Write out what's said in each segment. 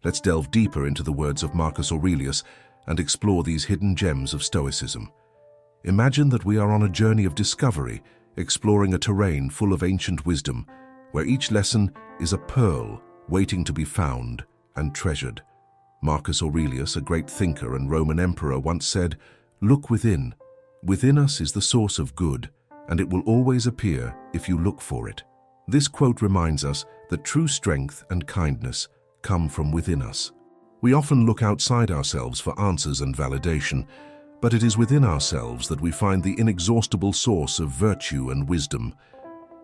Let's delve deeper into the words of Marcus Aurelius and explore these hidden gems of Stoicism. Imagine that we are on a journey of discovery, exploring a terrain full of ancient wisdom, where each lesson is a pearl waiting to be found and treasured. Marcus Aurelius, a great thinker and Roman emperor, once said, "Look within. Within us is the source of good, and it will always appear if you look for it." This quote reminds us that true strength and kindness come from within us. We often look outside ourselves for answers and validation, but it is within ourselves that we find the inexhaustible source of virtue and wisdom.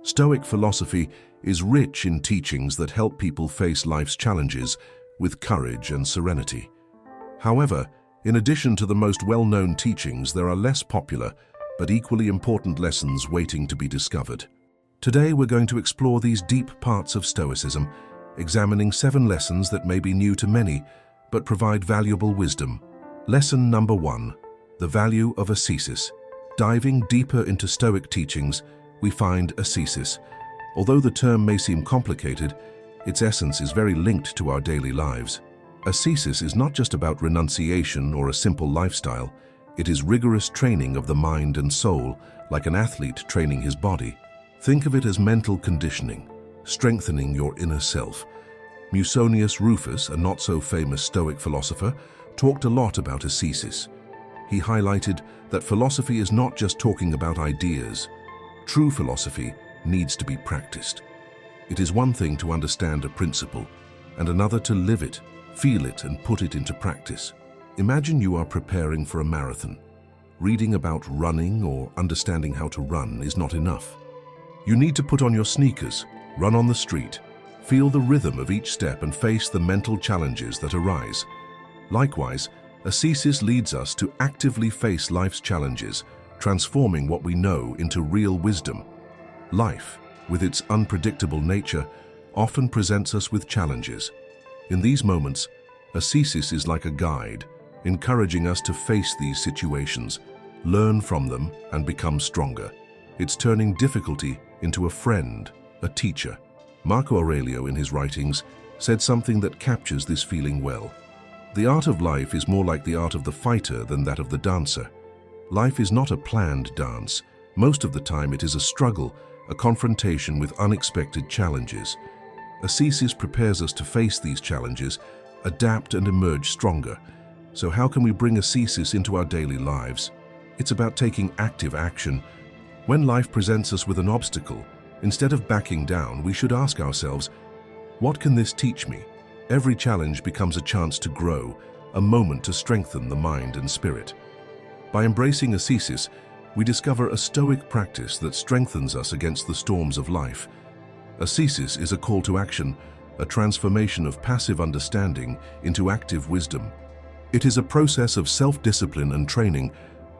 Stoic philosophy is rich in teachings that help people face life's challenges with courage and serenity. However, in addition to the most well-known teachings, there are less popular but equally important lessons waiting to be discovered. Today we're going to explore these deep parts of Stoicism, examining 7 lessons that may be new to many but provide valuable wisdom. Lesson number 1. The value of ascesis. Diving deeper into Stoic teachings, we find ascesis. Although the term may seem complicated, its essence is very linked to our daily lives. Ascesis is not just about renunciation or a simple lifestyle. It is rigorous training of the mind and soul, like an athlete training his body. Think of it as mental conditioning, strengthening your inner self. Musonius Rufus, a not-so-famous Stoic philosopher, talked a lot about ascesis. He highlighted that philosophy is not just talking about ideas. True philosophy needs to be practiced. It is one thing to understand a principle, and another to live it, feel it, and put it into practice. Imagine you are preparing for a marathon. Reading about running or understanding how to run is not enough. You need to put on your sneakers, run on the street, feel the rhythm of each step, and face the mental challenges that arise. Likewise, ascesis leads us to actively face life's challenges, transforming what we know into real wisdom. Life, with its unpredictable nature, often presents us with challenges. In these moments, ascesis is like a guide, encouraging us to face these situations, learn from them, and become stronger. It's turning difficulty into a friend, a teacher. Marco Aurelio, in his writings, said something that captures this feeling well. The art of life is more like the art of the fighter than that of the dancer. Life is not a planned dance. Most of the time it is a struggle, a confrontation with unexpected challenges. Ascesis prepares us to face these challenges, adapt, and emerge stronger. So how can we bring ascesis into our daily lives? It's about taking active action. When life presents us with an obstacle, instead of backing down, we should ask ourselves, what can this teach me? Every challenge becomes a chance to grow, a moment to strengthen the mind and spirit. By embracing ascesis, we discover a Stoic practice that strengthens us against the storms of life. Ascesis is a call to action, a transformation of passive understanding into active wisdom. It is a process of self-discipline and training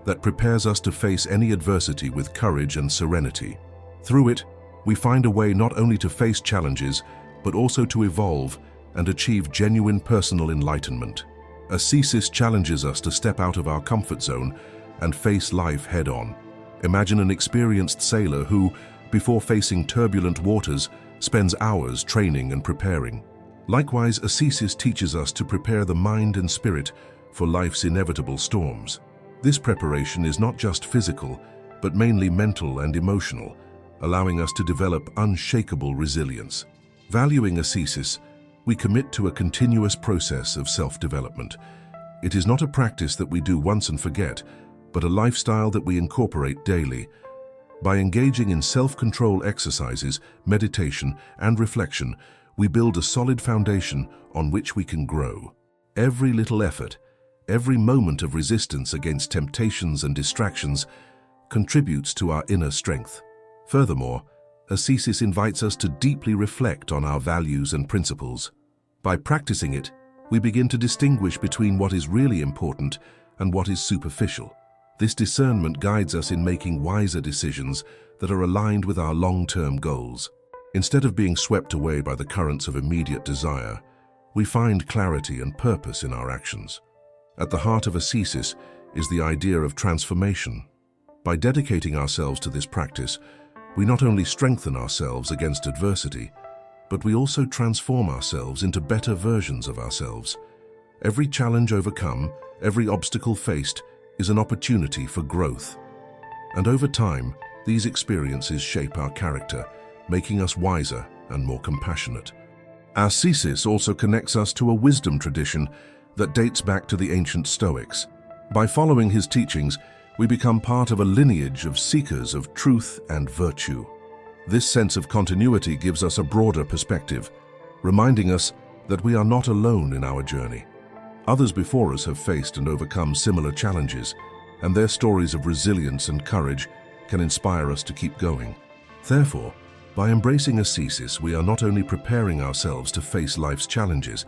that prepares us to face any adversity with courage and serenity. Through it, we find a way not only to face challenges, but also to evolve and achieve genuine personal enlightenment. Ascesis challenges us to step out of our comfort zone and face life head-on. Imagine an experienced sailor who, before facing turbulent waters, spends hours training and preparing. Likewise, ascesis teaches us to prepare the mind and spirit for life's inevitable storms. This preparation is not just physical, but mainly mental and emotional, allowing us to develop unshakable resilience. Valuing ascesis, we commit to a continuous process of self-development. It is not a practice that we do once and forget, but a lifestyle that we incorporate daily. By engaging in self-control exercises, meditation, and reflection, we build a solid foundation on which we can grow. Every little effort, every moment of resistance against temptations and distractions contributes to our inner strength. Furthermore, ascesis invites us to deeply reflect on our values and principles. By practicing it, we begin to distinguish between what is really important and what is superficial. This discernment guides us in making wiser decisions that are aligned with our long-term goals. Instead of being swept away by the currents of immediate desire, we find clarity and purpose in our actions. At the heart of ascesis is the idea of transformation. By dedicating ourselves to this practice, we not only strengthen ourselves against adversity, but we also transform ourselves into better versions of ourselves. Every challenge overcome, every obstacle faced, is an opportunity for growth. And over time, these experiences shape our character, making us wiser and more compassionate. Ascesis also connects us to a wisdom tradition that dates back to the ancient Stoics. By following his teachings, we become part of a lineage of seekers of truth and virtue. This sense of continuity gives us a broader perspective, reminding us that we are not alone in our journey. Others before us have faced and overcome similar challenges, and their stories of resilience and courage can inspire us to keep going. Therefore, by embracing ascesis, we are not only preparing ourselves to face life's challenges,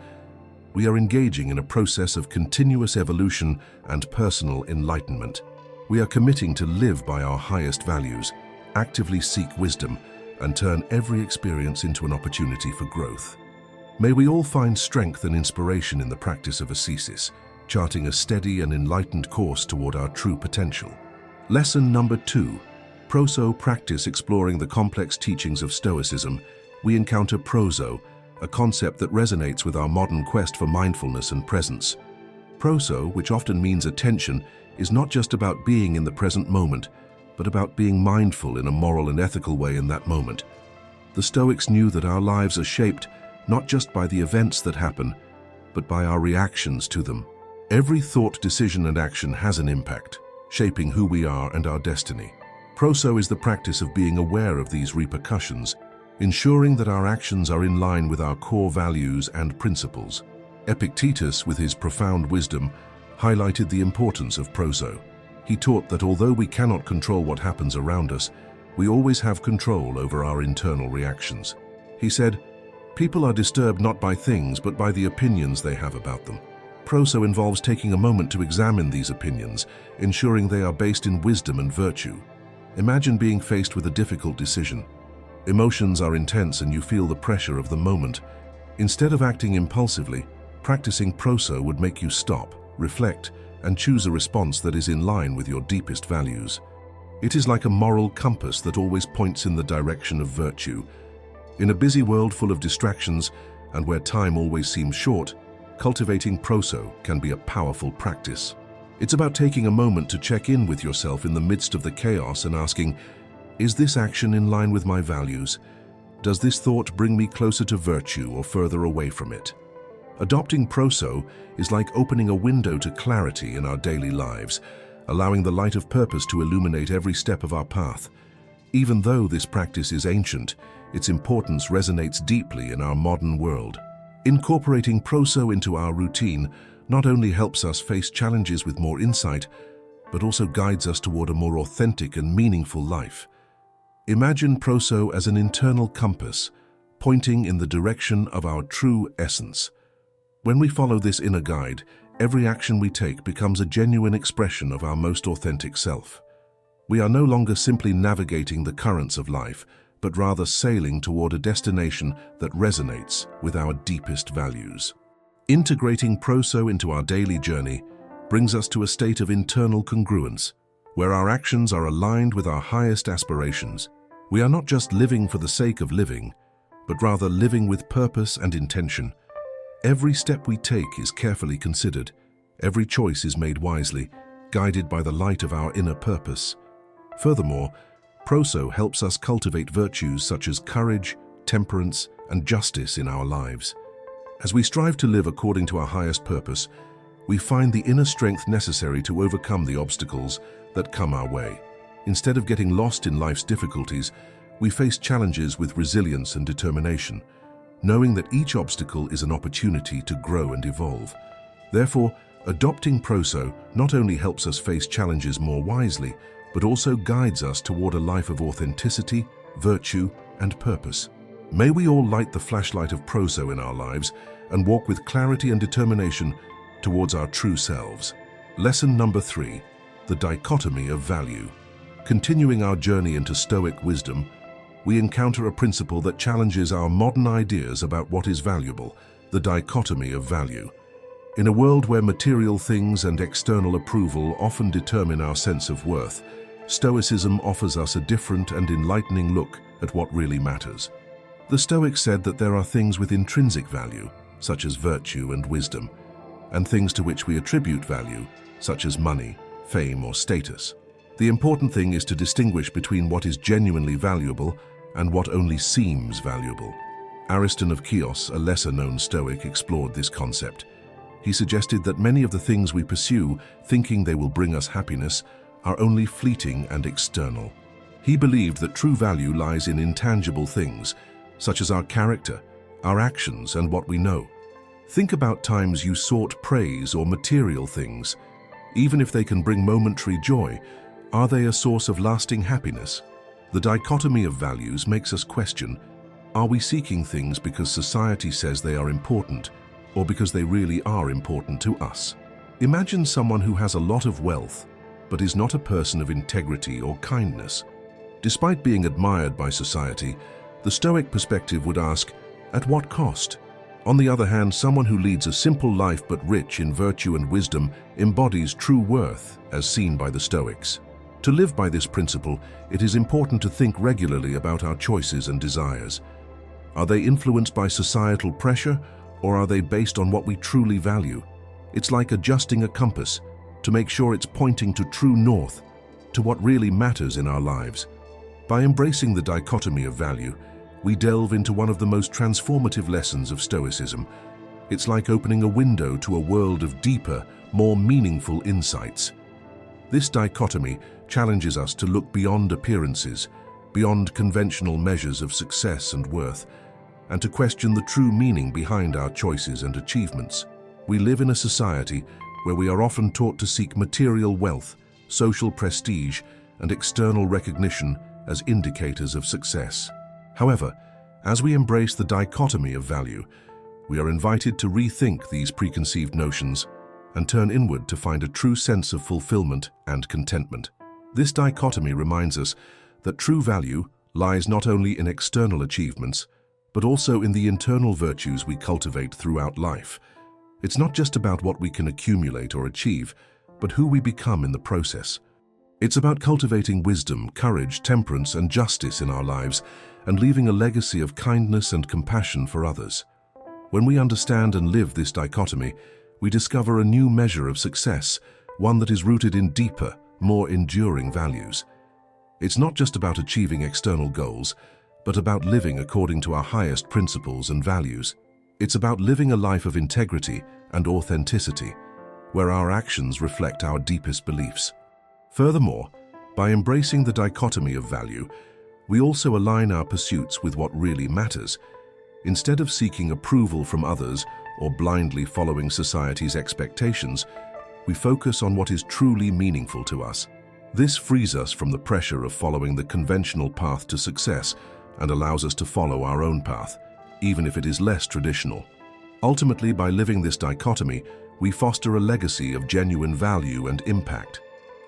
we are engaging in a process of continuous evolution and personal enlightenment. We are committing to live by our highest values, actively seek wisdom, and turn every experience into an opportunity for growth. May we all find strength and inspiration in the practice of ascesis, charting a steady and enlightened course toward our true potential. Lesson number 2. Proso practice. Exploring the complex teachings of Stoicism, we encounter proso, a concept that resonates with our modern quest for mindfulness and presence. Proso, which often means attention, is not just about being in the present moment, but about being mindful in a moral and ethical way in that moment. The Stoics knew that our lives are shaped not just by the events that happen, but by our reactions to them. Every thought, decision, and action has an impact, shaping who we are and our destiny. Proso is the practice of being aware of these repercussions, ensuring that our actions are in line with our core values and principles. Epictetus, with his profound wisdom, highlighted the importance of proso. He taught that although we cannot control what happens around us, we always have control over our internal reactions. He said, "People are disturbed not by things, but by the opinions they have about them." Proso involves taking a moment to examine these opinions, ensuring they are based in wisdom and virtue. Imagine being faced with a difficult decision. Emotions are intense and you feel the pressure of the moment. Instead of acting impulsively, practicing proso would make you stop, reflect, and choose a response that is in line with your deepest values. It is like a moral compass that always points in the direction of virtue. In a busy world full of distractions and where time always seems short, cultivating proso can be a powerful practice. It's about taking a moment to check in with yourself in the midst of the chaos and asking, is this action in line with my values? Does this thought bring me closer to virtue or further away from it? Adopting proso is like opening a window to clarity in our daily lives, allowing the light of purpose to illuminate every step of our path. Even though this practice is ancient, its importance resonates deeply in our modern world. Incorporating proso into our routine not only helps us face challenges with more insight, but also guides us toward a more authentic and meaningful life. Imagine proso as an internal compass, pointing in the direction of our true essence. When we follow this inner guide, every action we take becomes a genuine expression of our most authentic self. We are no longer simply navigating the currents of life, but rather sailing toward a destination that resonates with our deepest values. Integrating proso into our daily journey brings us to a state of internal congruence, where our actions are aligned with our highest aspirations. We are not just living for the sake of living, but rather living with purpose and intention. Every step we take is carefully considered. Every choice is made wisely, guided by the light of our inner purpose. Furthermore, proso helps us cultivate virtues such as courage, temperance, and justice in our lives. As we strive to live according to our highest purpose, we find the inner strength necessary to overcome the obstacles that come our way. Instead of getting lost in life's difficulties, we face challenges with resilience and determination, knowing that each obstacle is an opportunity to grow and evolve. Therefore, adopting proso not only helps us face challenges more wisely, but also guides us toward a life of authenticity, virtue, and purpose. May we all light the flashlight of proso in our lives and walk with clarity and determination towards our true selves. Lesson number 3, the dichotomy of value. Continuing our journey into Stoic wisdom, we encounter a principle that challenges our modern ideas about what is valuable, the dichotomy of value. In a world where material things and external approval often determine our sense of worth, Stoicism offers us a different and enlightening look at what really matters. The Stoics said that there are things with intrinsic value, such as virtue and wisdom, and things to which we attribute value, such as money, fame, or status. The important thing is to distinguish between what is genuinely valuable and what only seems valuable. Ariston of Chios, a lesser-known Stoic, explored this concept. He suggested that many of the things we pursue, thinking they will bring us happiness, are only fleeting and external. He believed that true value lies in intangible things, such as our character, our actions, and what we know. Think about times you sought praise or material things. Even if they can bring momentary joy, are they a source of lasting happiness? The dichotomy of values makes us question, are we seeking things because society says they are important, or because they really are important to us? Imagine someone who has a lot of wealth, but is not a person of integrity or kindness. Despite being admired by society, the Stoic perspective would ask, at what cost? On the other hand, someone who leads a simple life but rich in virtue and wisdom embodies true worth, as seen by the Stoics. To live by this principle, it is important to think regularly about our choices and desires. Are they influenced by societal pressure, or are they based on what we truly value? It's like adjusting a compass to make sure it's pointing to true north, to what really matters in our lives. By embracing the dichotomy of value, we delve into one of the most transformative lessons of Stoicism. It's like opening a window to a world of deeper, more meaningful insights. This dichotomy challenges us to look beyond appearances, beyond conventional measures of success and worth, and to question the true meaning behind our choices and achievements. We live in a society where we are often taught to seek material wealth, social prestige, and external recognition as indicators of success. However, as we embrace the dichotomy of value, we are invited to rethink these preconceived notions and turn inward to find a true sense of fulfillment and contentment. This dichotomy reminds us that true value lies not only in external achievements, but also in the internal virtues we cultivate throughout life. It's not just about what we can accumulate or achieve, but who we become in the process. It's about cultivating wisdom, courage, temperance, and justice in our lives, and leaving a legacy of kindness and compassion for others. When we understand and live this dichotomy, we discover a new measure of success, one that is rooted in deeper, more enduring values. It's not just about achieving external goals, but about living according to our highest principles and values. It's about living a life of integrity and authenticity, where our actions reflect our deepest beliefs. Furthermore, by embracing the dichotomy of value, we also align our pursuits with what really matters. Instead of seeking approval from others or blindly following society's expectations, we focus on what is truly meaningful to us. This frees us from the pressure of following the conventional path to success and allows us to follow our own path, even if it is less traditional. Ultimately, by living this dichotomy, we foster a legacy of genuine value and impact.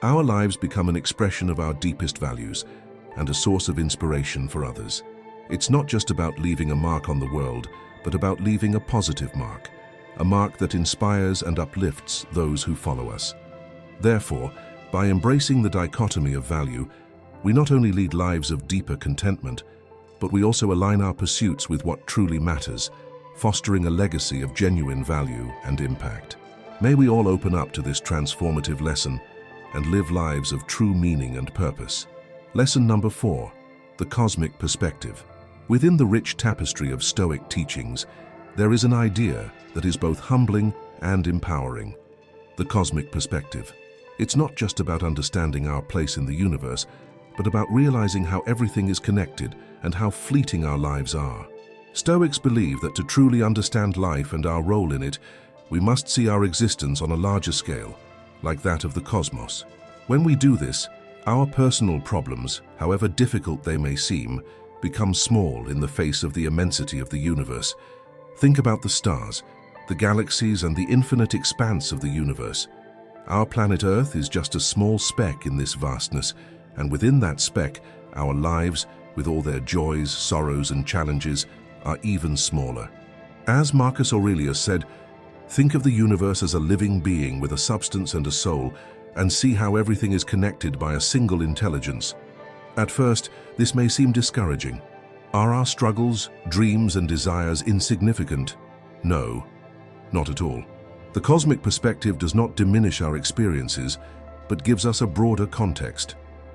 Our lives become an expression of our deepest values and a source of inspiration for others. It's not just about leaving a mark on the world, but about leaving a positive mark, a mark that inspires and uplifts those who follow us. Therefore, by embracing the dichotomy of value, we not only lead lives of deeper contentment, but we also align our pursuits with what truly matters, fostering a legacy of genuine value and impact. May we all open up to this transformative lesson and live lives of true meaning and purpose. Lesson number 4, the cosmic perspective. Within the rich tapestry of Stoic teachings, there is an idea that is both humbling and empowering: the cosmic perspective. It's not just about understanding our place in the universe, but about realizing how everything is connected and how fleeting our lives are. Stoics believe that to truly understand life and our role in it, we must see our existence on a larger scale, like that of the cosmos. When we do this, our personal problems, however difficult they may seem, become small in the face of the immensity of the universe. Think about the stars, the galaxies, and the infinite expanse of the universe. Our planet Earth is just a small speck in this vastness, and within that speck, our lives, with all their joys, sorrows, and challenges, are even smaller. As Marcus Aurelius said, think of the universe as a living being with a substance and a soul, and see how everything is connected by a single intelligence. At first, this may seem discouraging. Are our struggles, dreams, and desires insignificant? No, not at all. The cosmic perspective does not diminish our experiences, but gives us a broader context.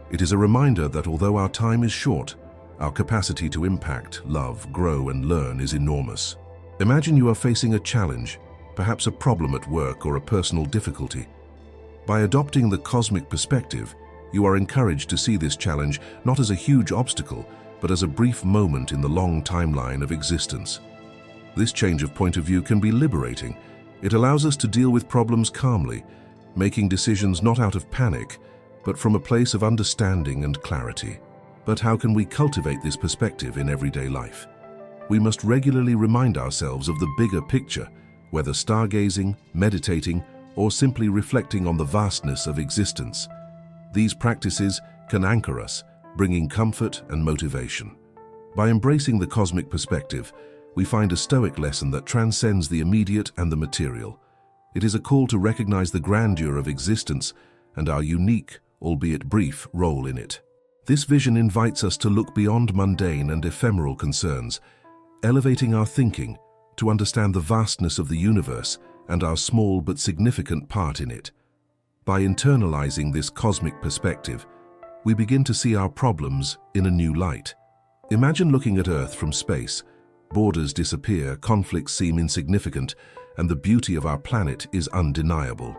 It is a reminder that although our time is short, our capacity to impact, love, grow, and learn is enormous. Imagine you are facing a challenge, perhaps a problem at work or a personal difficulty. By adopting the cosmic perspective, you are encouraged to see this challenge not as a huge obstacle, but as a brief moment in the long timeline of existence. This change of point of view can be liberating. It allows us to deal with problems calmly, making decisions not out of panic, but from a place of understanding and clarity. But how can we cultivate this perspective in everyday life? We must regularly remind ourselves of the bigger picture, whether stargazing, meditating, or simply reflecting on the vastness of existence. These practices can anchor us, bringing comfort and motivation. By embracing the cosmic perspective, we find a Stoic lesson that transcends the immediate and the material. It is a call to recognize the grandeur of existence and our unique, albeit brief, role in it. This vision invites us to look beyond mundane and ephemeral concerns, elevating our thinking to understand the vastness of the universe and our small but significant part in it. By internalizing this cosmic perspective, we begin to see our problems in a new light. Imagine looking at Earth from space. Borders disappear, conflicts seem insignificant, and the beauty of our planet is undeniable.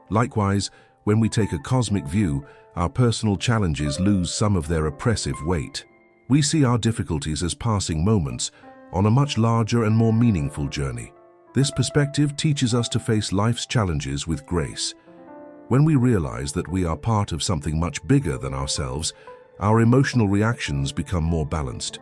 Likewise, when we take a cosmic view, our personal challenges lose some of their oppressive weight. We see our difficulties as passing moments on a much larger and more meaningful journey. This perspective teaches us to face life's challenges with grace. When we realize that we are part of something much bigger than ourselves, our emotional reactions become more balanced.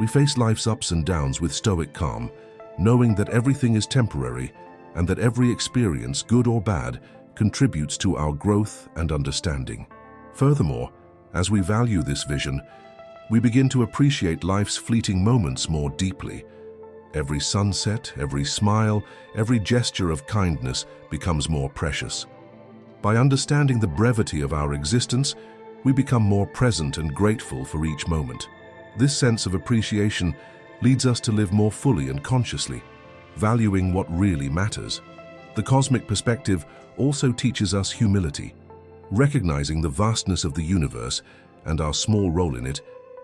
We face life's ups and downs with stoic calm, knowing that everything is temporary and that every experience, good or bad, contributes to our growth and understanding. Furthermore, as we value this vision, we begin to appreciate life's fleeting moments more deeply. Every sunset, every smile, every gesture of kindness becomes more precious. By understanding the brevity of our existence, we become more present and grateful for each moment. This sense of appreciation leads us to live more fully and consciously, valuing what really matters. The cosmic perspective also teaches us humility. Recognizing the vastness of the universe and our small role in it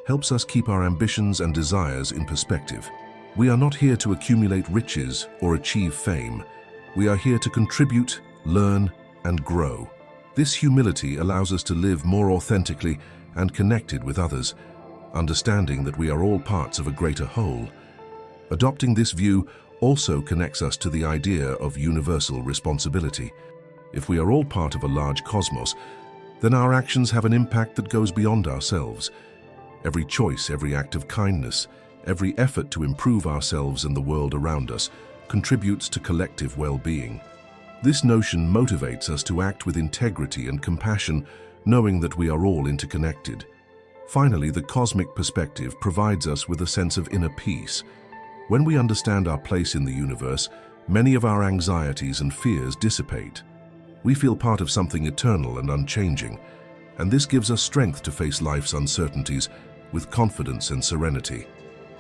helps us keep our ambitions and desires in perspective. We are not here to accumulate riches or achieve fame. We are here to contribute, learn, and grow. This humility allows us to live more authentically and connected with others, understanding that we are all parts of a greater whole. Adopting this view also connects us to the idea of universal responsibility. If we are all part of a large cosmos, then our actions have an impact that goes beyond ourselves. Every choice, every act of kindness, every effort to improve ourselves and the world around us contributes to collective well-being. This notion motivates us to act with integrity and compassion, knowing that we are all interconnected. Finally, the cosmic perspective provides us with a sense of inner peace. When we understand our place in the universe, many of our anxieties and fears dissipate. We feel part of something eternal and unchanging, and this gives us strength to face life's uncertainties with confidence and serenity.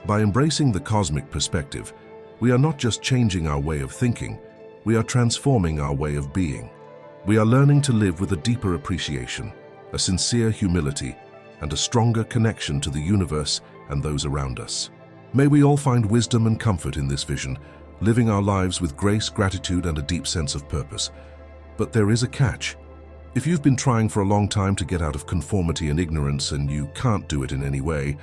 By embracing the cosmic perspective, we are not just changing our way of thinking, we are transforming our way of being. We are learning to live with a deeper appreciation, a sincere humility, and a stronger connection to the universe and those around us. May we all find wisdom and comfort in this vision, living our lives with grace, gratitude, and a deep sense of purpose. But there is a catch. If you've been trying for a long time to get out of conformity and ignorance and you can't do it in any way,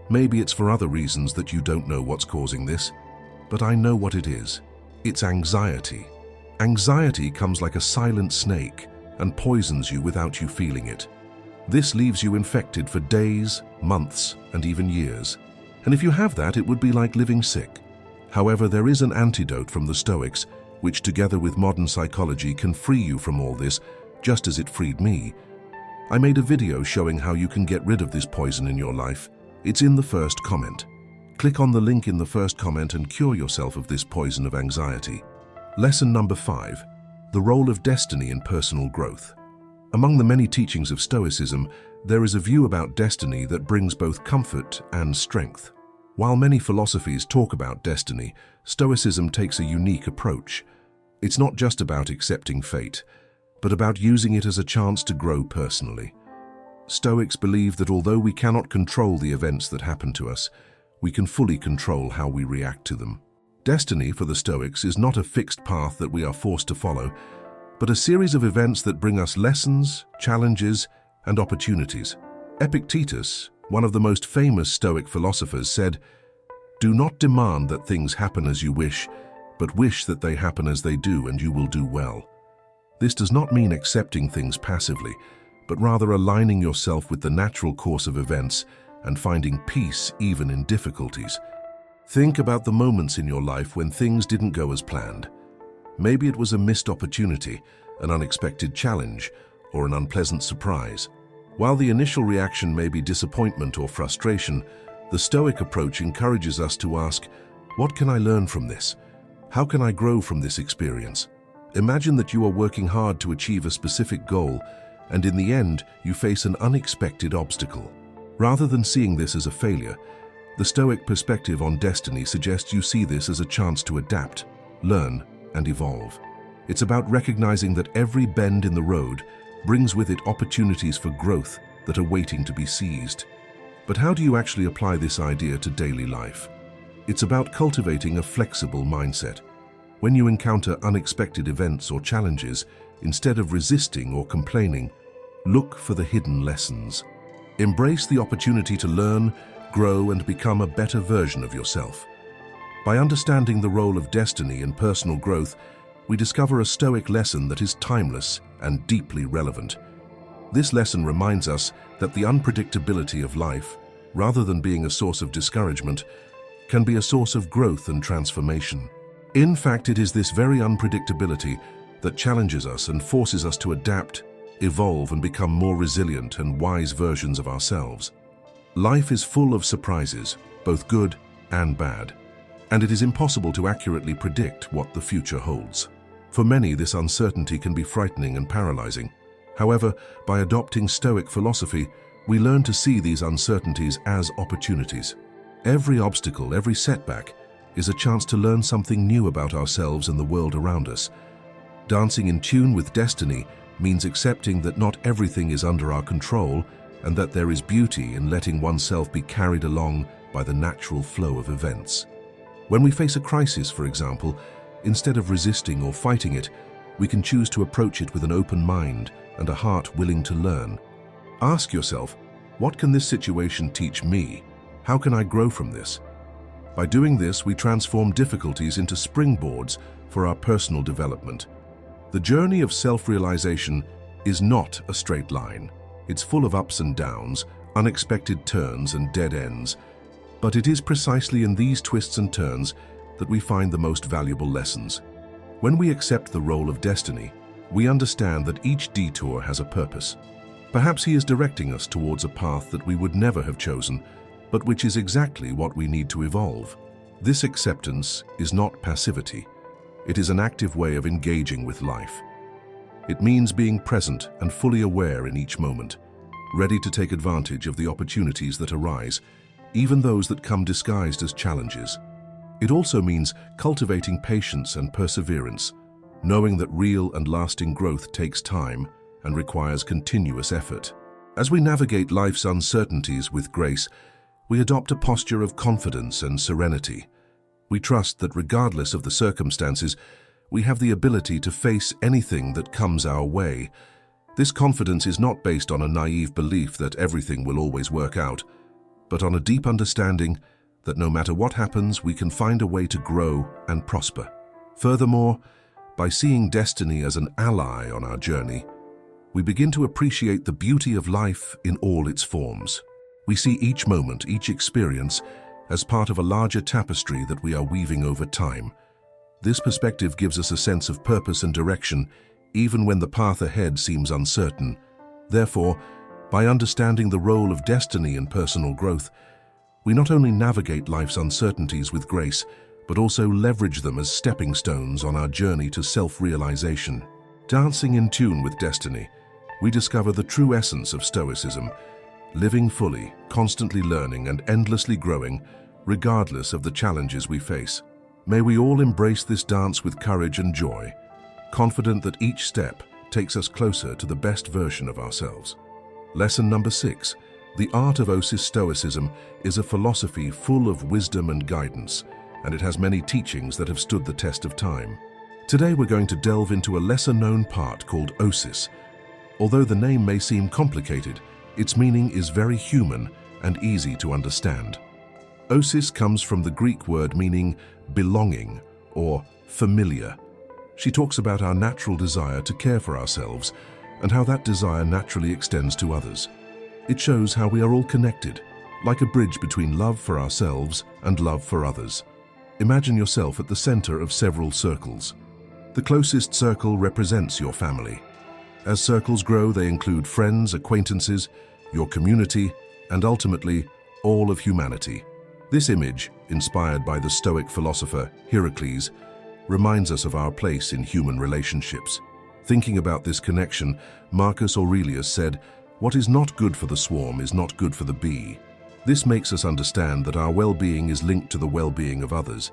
maybe it's for other reasons that you don't know what's causing this. But I know what it is. It's anxiety. Anxiety comes like a silent snake and poisons you without you feeling it. This leaves you infected for days, months, and even years. And if you have that, it would be like living sick. However, there is an antidote from the Stoics, which together with modern psychology can free you from all this, just as it freed me. I made a video showing how you can get rid of this poison in your life. It's in the first comment. Click on the link in the first comment and cure yourself of this poison of anxiety. Lesson number 5. The role of destiny in personal growth. Among the many teachings of Stoicism, there is a view about destiny that brings both comfort and strength. While many philosophies talk about destiny, Stoicism takes a unique approach. It's not just about accepting fate, but about using it as a chance to grow personally. Stoics believe that although we cannot control the events that happen to us, we can fully control how we react to them. Destiny, for the Stoics, is not a fixed path that we are forced to follow, but a series of events that bring us lessons, challenges, and opportunities. Epictetus, one of the most famous Stoic philosophers, said, "Do not demand that things happen as you wish, but wish that they happen as they do, and you will do well." This does not mean accepting things passively, but rather aligning yourself with the natural course of events and finding peace even in difficulties. Think about the moments in your life when things didn't go as planned. Maybe it was a missed opportunity, an unexpected challenge, or an unpleasant surprise. While the initial reaction may be disappointment or frustration, the Stoic approach encourages us to ask, what can I learn from this? How can I grow from this experience? Imagine that you are working hard to achieve a specific goal, and in the end, you face an unexpected obstacle. Rather than seeing this as a failure, the Stoic perspective on destiny suggests you see this as a chance to adapt, learn, and evolve. It's about recognizing that every bend in the road brings with it opportunities for growth that are waiting to be seized. But how do you actually apply this idea to daily life? It's about cultivating a flexible mindset. When you encounter unexpected events or challenges, instead of resisting or complaining, look for the hidden lessons. Embrace the opportunity to learn, grow, and become a better version of yourself. By understanding the role of destiny in personal growth, we discover a Stoic lesson that is timeless and deeply relevant. This lesson reminds us that the unpredictability of life, rather than being a source of discouragement, can be a source of growth and transformation. In fact, it is this very unpredictability that challenges us and forces us to adapt, evolve, and become more resilient and wise versions of ourselves. Life is full of surprises, both good and bad, and it is impossible to accurately predict what the future holds. For many, this uncertainty can be frightening and paralyzing. However, by adopting Stoic philosophy, we learn to see these uncertainties as opportunities. Every obstacle, every setback, is a chance to learn something new about ourselves and the world around us. Dancing in tune with destiny means accepting that not everything is under our control and that there is beauty in letting oneself be carried along by the natural flow of events. When we face a crisis, for example, instead of resisting or fighting it, we can choose to approach it with an open mind and a heart willing to learn. Ask yourself, what can this situation teach me? How can I grow from this? By doing this, we transform difficulties into springboards for our personal development. The journey of self-realization is not a straight line. It's full of ups and downs, unexpected turns and dead ends. But it is precisely in these twists and turns that we find the most valuable lessons. When we accept the role of destiny, we understand that each detour has a purpose. Perhaps he is directing us towards a path that we would never have chosen, but which is exactly what we need to evolve. This acceptance is not passivity. It is an active way of engaging with life. It means being present and fully aware in each moment, ready to take advantage of the opportunities that arise, even those that come disguised as challenges. It also means cultivating patience and perseverance, knowing that real and lasting growth takes time and requires continuous effort. As we navigate life's uncertainties with grace, we adopt a posture of confidence and serenity. We trust that regardless of the circumstances, we have the ability to face anything that comes our way. This confidence is not based on a naive belief that everything will always work out, but on a deep understanding that no matter what happens, we can find a way to grow and prosper. Furthermore, by seeing destiny as an ally on our journey, we begin to appreciate the beauty of life in all its forms. We see each moment, each experience, as part of a larger tapestry that we are weaving over time. This perspective gives us a sense of purpose and direction, even when the path ahead seems uncertain. Therefore, by understanding the role of destiny in personal growth, we not only navigate life's uncertainties with grace, but also leverage them as stepping stones on our journey to self-realization. Dancing in tune with destiny, we discover the true essence of Stoicism, living fully, constantly learning, and endlessly growing, regardless of the challenges we face. May we all embrace this dance with courage and joy, confident that each step takes us closer to the best version of ourselves. Lesson number 6. The art of Osis Stoicism is a philosophy full of wisdom and guidance, and it has many teachings that have stood the test of time. Today we're going to delve into a lesser-known part called Osis. Although the name may seem complicated, its meaning is very human and easy to understand. Osis comes from the Greek word meaning belonging or familiar. She talks about our natural desire to care for ourselves and how that desire naturally extends to others. It shows how we are all connected, like a bridge between love for ourselves and love for others. Imagine yourself at the center of several circles. The closest circle represents your family. As circles grow, they include friends, acquaintances, your community, and ultimately, all of humanity. This image, inspired by the Stoic philosopher Heracles, reminds us of our place in human relationships. Thinking about this connection, Marcus Aurelius said, "What is not good for the swarm is not good for the bee." This makes us understand that our well-being is linked to the well-being of others.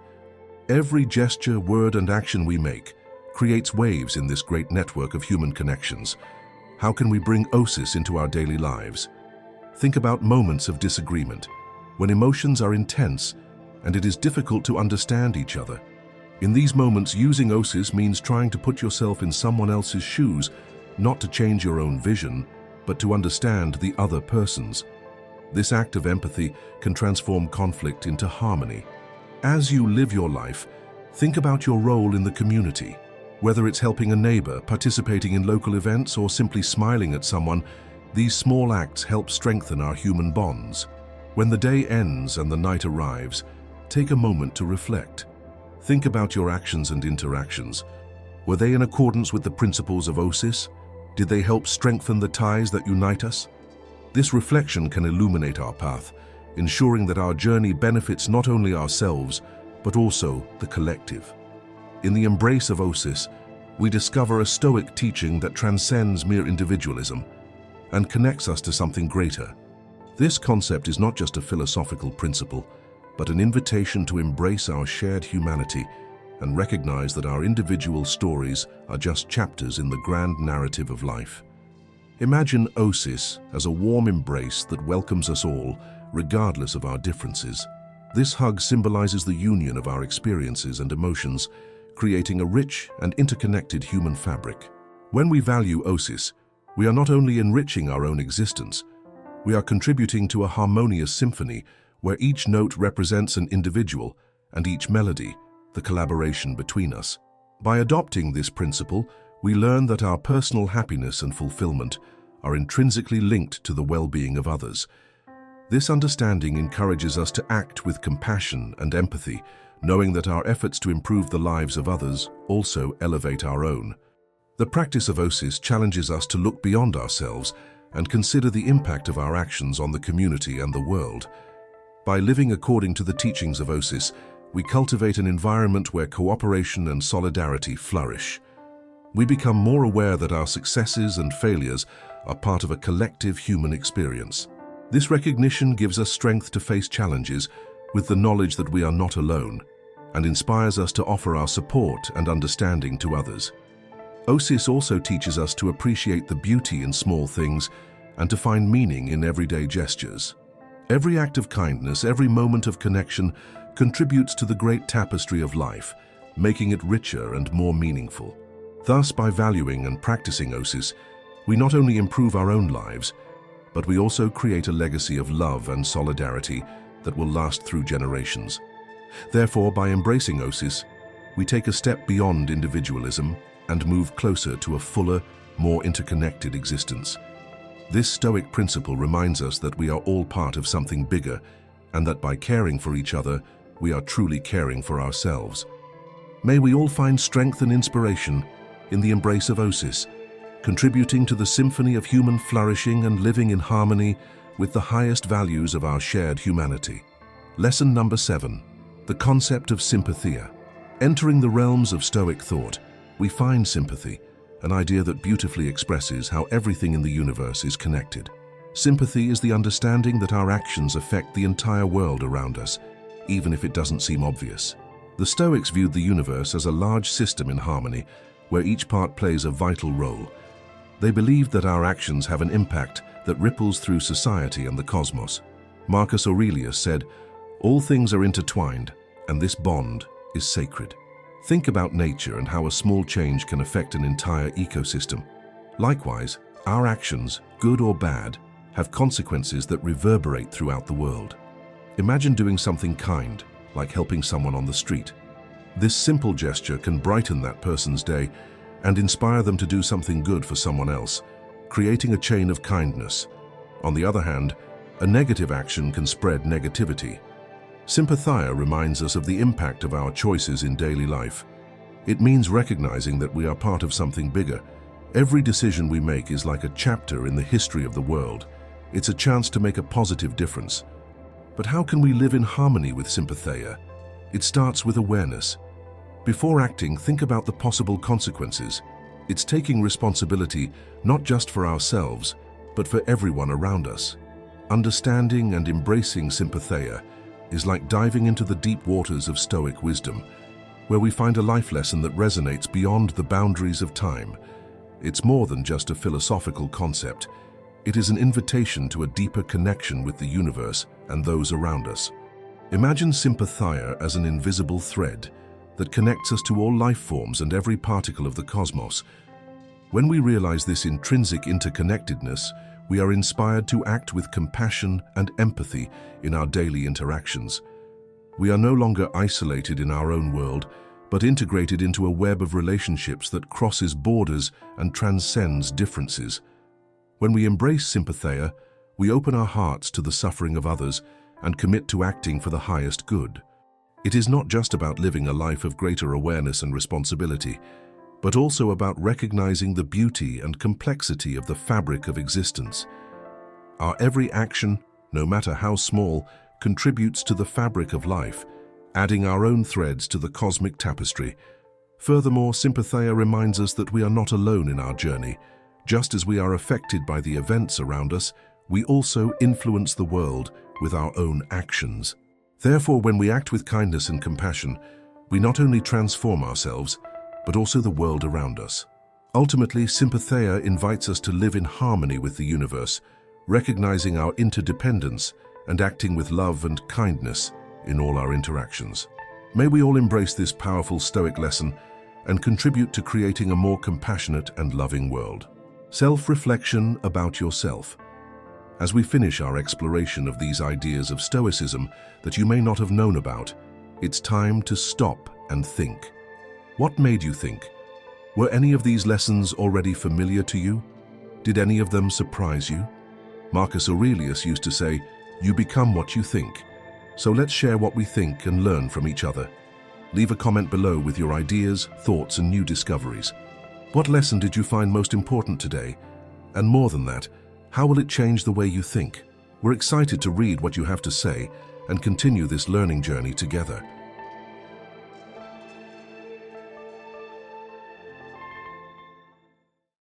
Every gesture, word, and action we make creates waves in this great network of human connections. How can we bring Osis into our daily lives? Think about moments of disagreement, when emotions are intense and it is difficult to understand each other. In these moments, using Osis means trying to put yourself in someone else's shoes, not to change your own vision, but to understand the other person's. This act of empathy can transform conflict into harmony. As you live your life, think about your role in the community. Whether it's helping a neighbor, participating in local events, or simply smiling at someone, these small acts help strengthen our human bonds. When the day ends and the night arrives, take a moment to reflect. Think about your actions and interactions. Were they in accordance with the principles of Osis? Did they help strengthen the ties that unite us? This reflection can illuminate our path, ensuring that our journey benefits not only ourselves, but also the collective. In the embrace of Osis, we discover a Stoic teaching that transcends mere individualism and connects us to something greater. This concept is not just a philosophical principle, but an invitation to embrace our shared humanity and recognize that our individual stories are just chapters in the grand narrative of life. Imagine Osis as a warm embrace that welcomes us all, regardless of our differences. This hug symbolizes the union of our experiences and emotions, creating a rich and interconnected human fabric. When we value Osis, we are not only enriching our own existence, we are contributing to a harmonious symphony where each note represents an individual and each melody, the collaboration between us. By adopting this principle, we learn that our personal happiness and fulfillment are intrinsically linked to the well-being of others. This understanding encourages us to act with compassion and empathy, knowing that our efforts to improve the lives of others also elevate our own. The practice of Osis challenges us to look beyond ourselves and consider the impact of our actions on the community and the world. By living according to the teachings of Osis, we cultivate an environment where cooperation and solidarity flourish. We become more aware that our successes and failures are part of a collective human experience. This recognition gives us strength to face challenges with the knowledge that we are not alone, and inspires us to offer our support and understanding to others. Osis also teaches us to appreciate the beauty in small things and to find meaning in everyday gestures. Every act of kindness, every moment of connection contributes to the great tapestry of life, making it richer and more meaningful. Thus, by valuing and practicing Osis, we not only improve our own lives, but we also create a legacy of love and solidarity that will last through generations. Therefore, by embracing Osis, we take a step beyond individualism and move closer to a fuller, more interconnected existence. This Stoic principle reminds us that we are all part of something bigger, and that by caring for each other, we are truly caring for ourselves. May we all find strength and inspiration in the embrace of Osis, contributing to the symphony of human flourishing and living in harmony with the highest values of our shared humanity. Lesson number 7. The concept of sympathia. Entering the realms of Stoic thought, we find sympathy, an idea that beautifully expresses how everything in the universe is connected. Sympathy is the understanding that our actions affect the entire world around us, even if it doesn't seem obvious. The Stoics viewed the universe as a large system in harmony, where each part plays a vital role. They believed that our actions have an impact that ripples through society and the cosmos. Marcus Aurelius said, "All things are intertwined, and this bond is sacred." Think about nature and how a small change can affect an entire ecosystem. Likewise, our actions, good or bad, have consequences that reverberate throughout the world. Imagine doing something kind, like helping someone on the street. This simple gesture can brighten that person's day and inspire them to do something good for someone else, creating a chain of kindness. On the other hand, a negative action can spread negativity. Sympathia reminds us of the impact of our choices in daily life. It means recognizing that we are part of something bigger. Every decision we make is like a chapter in the history of the world. It's a chance to make a positive difference. But how can we live in harmony with sympathia? It starts with awareness. Before acting, think about the possible consequences. It's taking responsibility not just for ourselves, but for everyone around us. Understanding and embracing sympathia is like diving into the deep waters of Stoic wisdom, where we find a life lesson that resonates beyond the boundaries of time. It's more than just a philosophical concept. It is an invitation to a deeper connection with the universe and those around us. Imagine sympathia as an invisible thread that connects us to all life forms and every particle of the cosmos. When we realize this intrinsic interconnectedness, we are inspired to act with compassion and empathy in our daily interactions. We are no longer isolated in our own world, but integrated into a web of relationships that crosses borders and transcends differences. When we embrace sympathia, we open our hearts to the suffering of others and commit to acting for the highest good. It is not just about living a life of greater awareness and responsibility, but also about recognizing the beauty and complexity of the fabric of existence. Our every action, no matter how small, contributes to the fabric of life, adding our own threads to the cosmic tapestry. Furthermore, sympathia reminds us that we are not alone in our journey. Just as we are affected by the events around us, we also influence the world with our own actions. Therefore, when we act with kindness and compassion, we not only transform ourselves, but also the world around us. Ultimately, sympathia invites us to live in harmony with the universe, recognizing our interdependence and acting with love and kindness in all our interactions. May we all embrace this powerful Stoic lesson and contribute to creating a more compassionate and loving world. Self-reflection about yourself. As we finish our exploration of these ideas of Stoicism that you may not have known about, it's time to stop and think. What made you think? Were any of these lessons already familiar to you? Did any of them surprise you? Marcus Aurelius used to say, "You become what you think." So let's share what we think and learn from each other. Leave a comment below with your ideas, thoughts, and new discoveries. What lesson did you find most important today? And more than that, how will it change the way you think? We're excited to read what you have to say and continue this learning journey together.